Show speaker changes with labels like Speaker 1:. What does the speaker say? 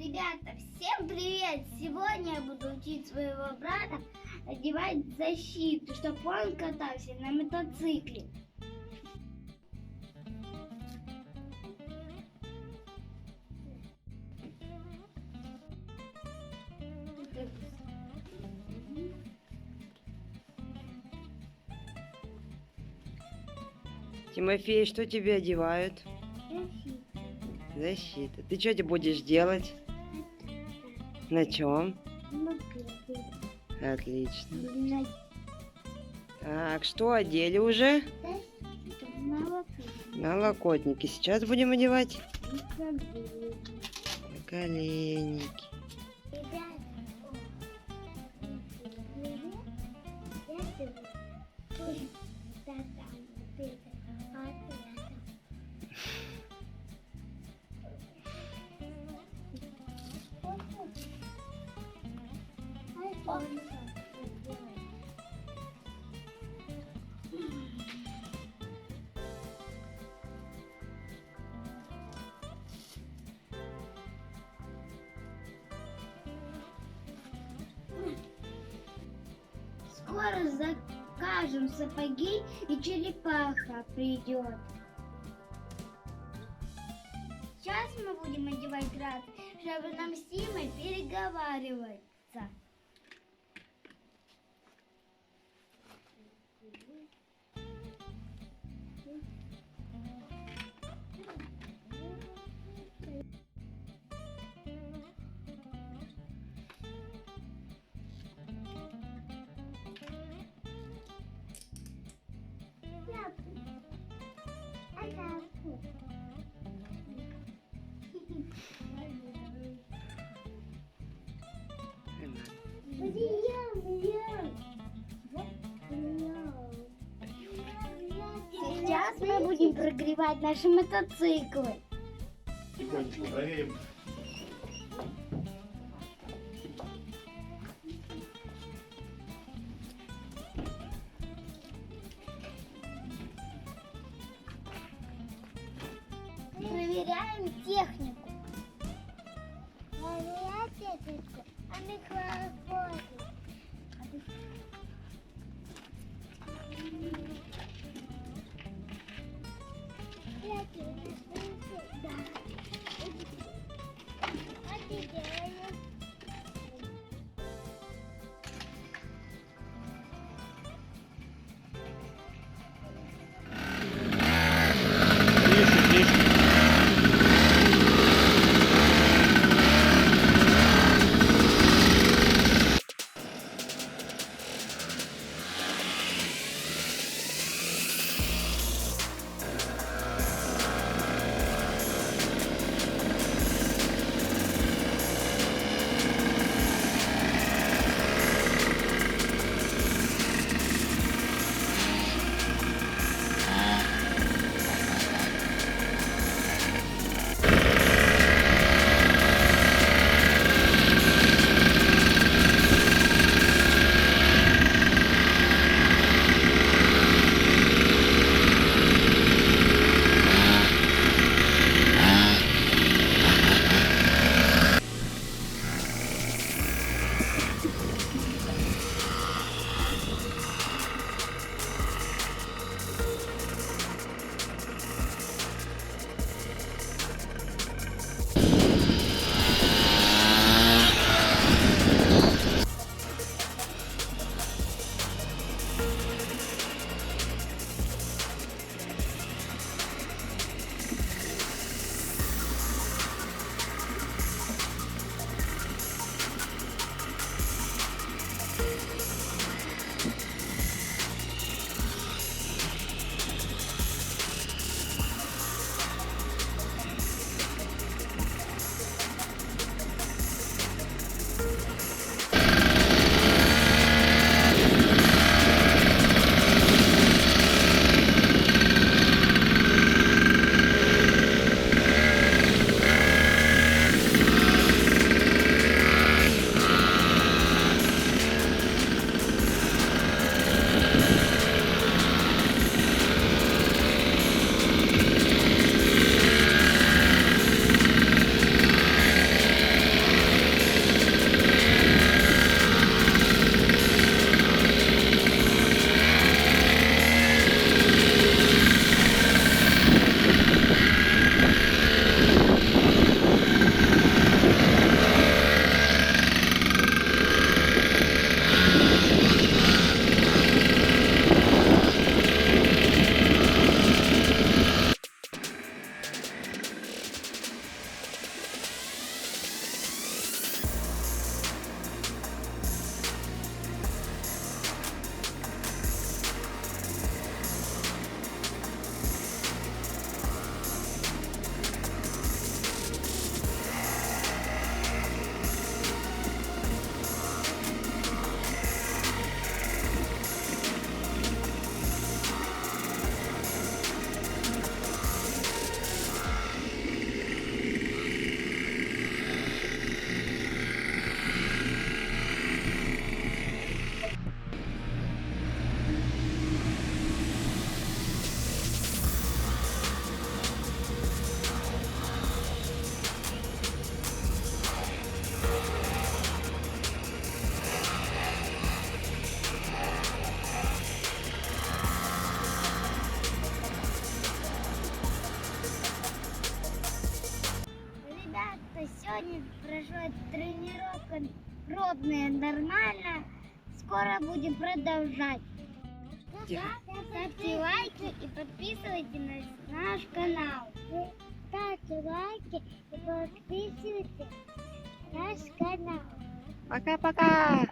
Speaker 1: Ребята, всем привет! Сегодня я буду учить своего брата одевать защиту, чтобы он катался на мотоцикле.
Speaker 2: Тимофей, что тебе одевают? Защита. Ты что будешь делать? На чем? Отлично. Так, что одели уже? Налокотники. Сейчас будем одевать наколенники.
Speaker 1: Скоро закажем сапоги, и черепаха придет. Сейчас мы будем одевать раз, чтобы нам с Тимой переговариваться. Сейчас мы будем прогревать наши мотоциклы.
Speaker 3: Тихонечко проверим.
Speaker 1: Проверяем технику. Проверяем технику. А мы хлопотим. Сегодня прошла тренировка пробная нормально. Скоро будем продолжать. Ставьте лайки и подписывайтесь на наш канал. Ставьте лайки и подписывайтесь на наш канал.
Speaker 2: Пока-пока.